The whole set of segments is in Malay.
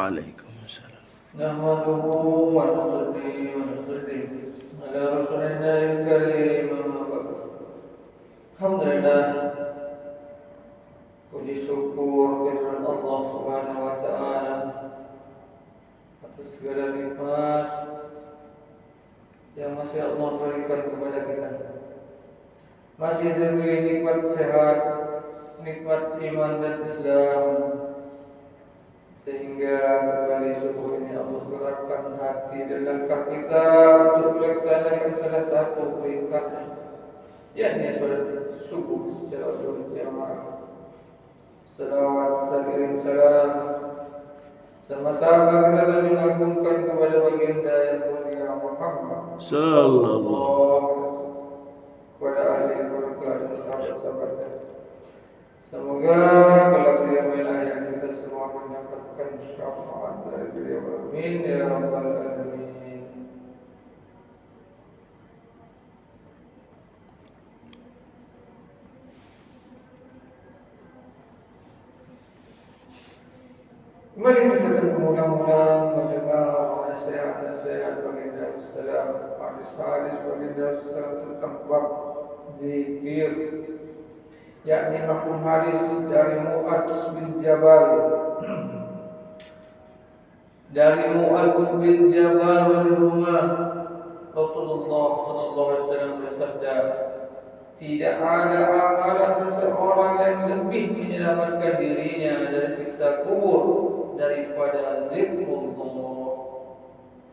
Waalaikumsalam. Nahmaduhu wa nusalli wa nusallim ala rasulillahil karim, amma ba'd. Alhamdulillah, puji syukur kehadirat Allah Subhanahu wa taala atas segala nikmat yang masih Allah berikan kepada kita. Masih diberi nikmat sehat, nikmat iman dan Islam, sehingga kembali subuh ini Allah gerakkan hati dan langkah kita untuk melaksanakan salah satu perintahnya, yakni salat subuh secara berjamaah. Salawat dan kirim salam sama-sama kita saling agungkan kepada baginda yang mulia Muhammad sallallahu kepada ahli keluarga dan sahabat-sahabatnya. Semoga kelak di yaumil akhir kita semua mendapatkan syafaat dari beliau. Amin ya rabbal alamin. Kembali kita akan mengulang-ulang mendengar nasihat-nasihat baginda Rasulullah, hadis-hadis baginda Rasulullah tentang bab zikir, yakni maklum hadis dari Mu'adz bin Jabal. Dari Mu'adz bin Jabal radhiyallahu Rasulullah sallallahu alaihi wasallam bersabda, tidak ada amalan seseorang yang lebih menyelamatkan dirinya dari siksa kubur daripada zikrullah.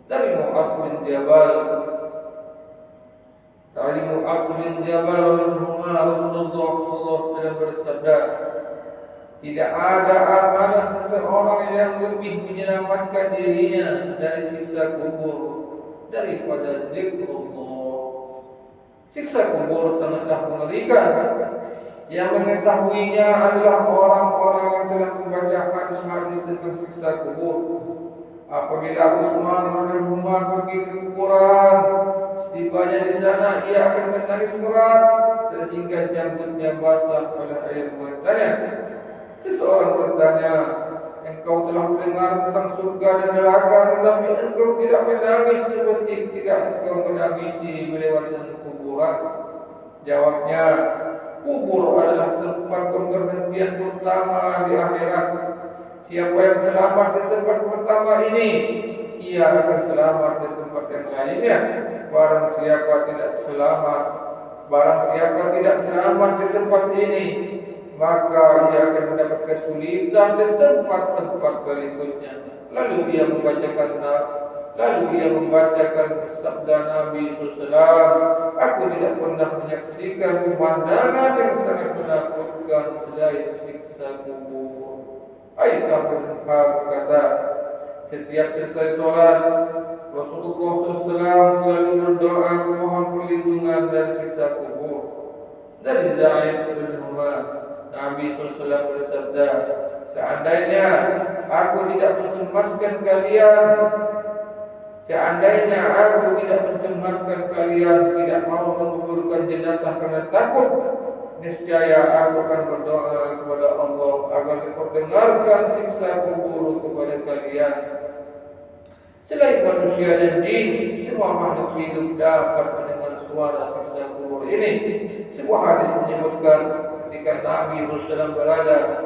Dari Mu'adz bin Jabal, Rasulullah sallallahu alaihi bersabda, tidak ada amalan seseorang yang lebih menyelamatkan dirinya dari siksa kubur daripada zikrullah. Siksa kubur sangatlah mengerikan. Yang mengetahuinya adalah orang-orang yang telah membaca hadis-hadis tentang siksa kubur. Apabila Utsman radhiyallahu pergi ke kuburan, setibanya di sana ia akan menangis keras sehingga janggutnya basah oleh air matanya. Seseorang bertanya, engkau telah mendengar tentang surga dan neraka, tetapi engkau tidak menangis seperti ketika engkau menangisi melewati kuburan. Jawabnya, kubur adalah tempat pemberhentian pertama di akhirat. Siapa yang selamat di tempat pertama ini, ia akan selamat di tempat yang lainnya. Barang siapa tidak selamat di tempat ini, maka ia akan mendapat kesulitan di tempat-tempat berikutnya. Lalu ia membacakan sabda Nabi SAW, aku tidak pernah menyaksikan pemandangan yang sangat menakutkan selain siksa kubur. Aisyah berkata, setiap selesai sholat, Rasulullah SAW selalu berdoa memohon perlindungan dari siksa kubur. Dari Zaid bin Umar, Nabi SAW bersabda, seandainya aku tidak mencemaskan kalian tidak mau menguburkan jenazah karena takut, niscaya aku akan berdoa kepada Allah agar diperdengarkan siksa kubur kepada kalian. Selain manusia dan jin, semua makhluk hidup dapat mendengar suara siksa kubur ini. Sebuah hadis menyebutkan ketika Nabi SAW berada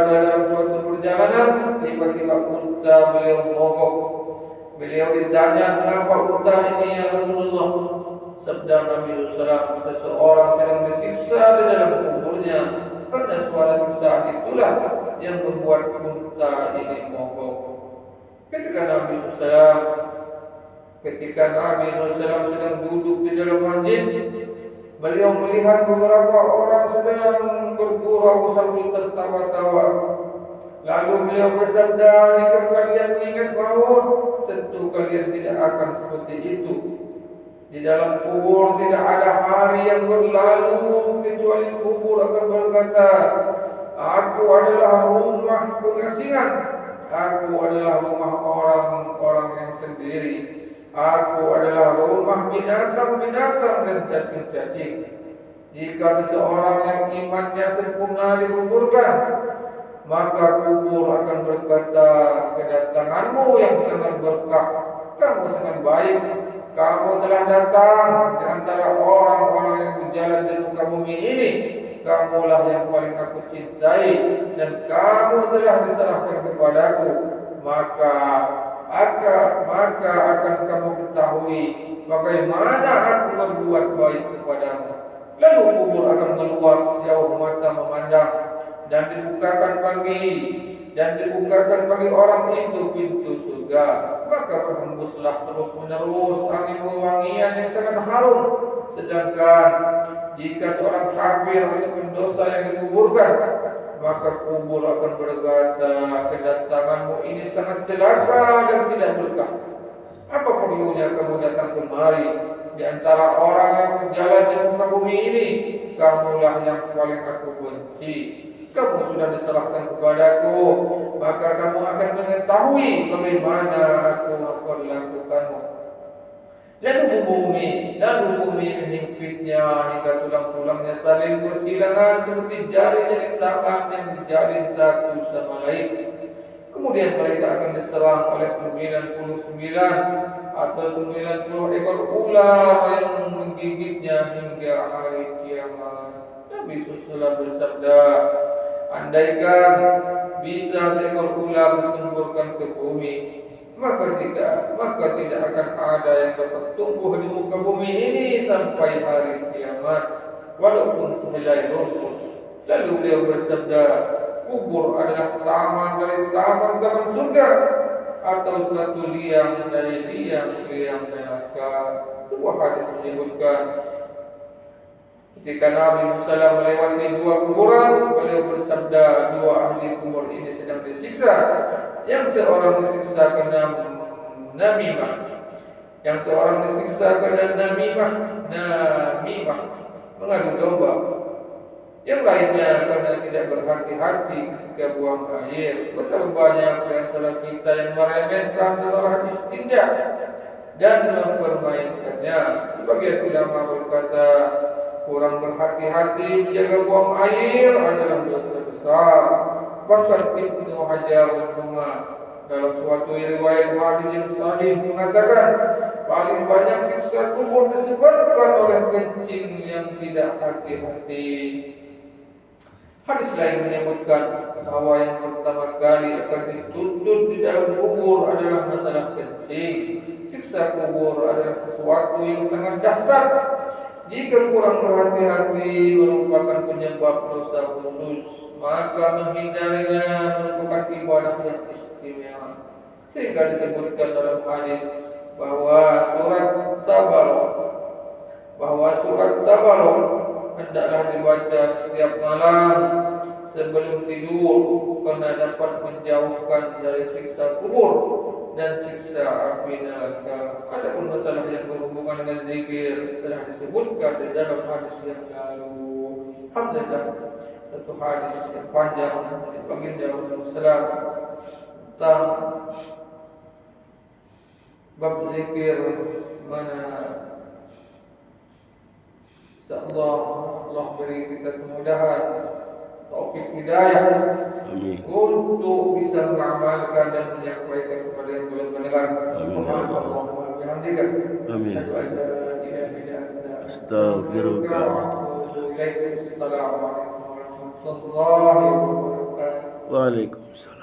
dalam suatu perjalanan, tiba-tiba unta beliau mogok. Beliau ditanya, mengapa unta ini ya Rasulullah? Sabda Nabi SAW, seseorang sedang disiksa di dalam kuburnya, karena suara siksaan itulah yang membuat unta ini mogok. Ketika Nabi SAW sedang duduk di dalam masjid, beliau melihat beberapa orang sedang bergurau sambil tertawa-tawa. Lalu beliau bersabda, jika kalian mengingat maut, tentu kalian tidak akan seperti itu. Di dalam kubur tidak ada hari yang berlalu kecuali kubur akan berkata, aku adalah rumah pengasingan, aku adalah rumah orang-orang yang sendiri, aku adalah rumah binatang-binatang dan cacing-cacing. Jika seseorang yang imannya sempurna dikuburkan, maka kubur akan berkata, kedatanganmu yang sangat berkah, kamu sangat baik, kamu telah datang di antara orang-orang yang berjalan di muka bumi ini, kamulah yang paling aku cintai, dan kamu telah diserahkan kepadaku, maka akan kamu ketahui bagaimana aku berbuat baik kepadamu. Lalu kubur akan meluas jauh mata memandang, dan dibukakan bagi orang itu pintu surga. Maka berhembuslah terus menerus angin wangian yang sangat harum. Sedangkan jika seorang kafir atau pendosa yang dikuburkan, maka kubur akan berkata, kedatanganmu ini sangat celaka dan tidak berkah. Apa perlunya kamu datang kemari? Di antara orang yang berjalan di muka bumi ini, kamulah yang paling aku benci. Kamu sudah diserahkan kepadaku, maka kamu akan mengetahui bagaimana aku memperlakukanmu. Lalu bumi menghimpitnya hingga tulang-tulangnya saling bersilangan seperti jari-jari tangan yang dijalin satu sama lain. Kemudian mereka akan diserang oleh 99 atau 90 ekor ular yang menggigitnya hingga hari kiamat. Nabi Sallallahu bersabda, andaikan bisa seekor ular disemburkan ke bumi, maka tidak akan ada yang dapat tumbuh di muka bumi ini sampai hari kiamat, walaupun sehelai rumput. Lalu beliau bersabda, kubur adalah taman dari taman-taman surga, atau satu liang dari liang-liang neraka. Sebuah hadis menyebutkan, ketika Nabi SAW melewati dua kuburan, beliau bersabda, dua ahli kubur ini sedang disiksa. Yang seorang disiksa karena namimah, mengadu domba. Yang lainnya karena tidak berhati-hati ketika buang air. Betapa banyak di antara kita yang meremehkan masalah istinja dan mempermainkannya. Sebagian ulama berkata, kurang berhati-hati menjaga buang air adalah dosa besar. Bahkan Ibnu Hajar dalam suatu riwayat hadis yang sahih mengatakan, paling banyak siksa kubur disebabkan oleh kencing yang tidak hati-hati. Hadis lain menyebutkan bahwa yang pertama kali akan dituntut di dalam kubur adalah masalah kencing. Siksa kubur adalah sesuatu yang sangat dahsyat. Jika kurang berhati-hati merupakan penyebab dosa khusus, maka menghindarinya merupakan ibadah yang istimewa. Sehingga disebutkan dalam hadis bahwa surat Tabarok hendaklah dibaca setiap malam sebelum tidur, karena dapat menjauhkan dari siksa kubur dan siksa api neraka. Adapun masalah yang berhubungan dengan zikir telah disebutkan di dalam hadis yang lalu. Alhamdulillah, satu hadis yang panjang dari baginda Rasulullah tentang bab zikir, mana Allah beri kita kemudahan, taufik hidayah untuk bisa mengamalkan dan menyampaikan kepada yang boleh mendengar. Subhanallah bihamdika. Amin. Astaghfiruka. Assalamualaikum warahmatullahi wabarakatuh. Waalaikumsalam.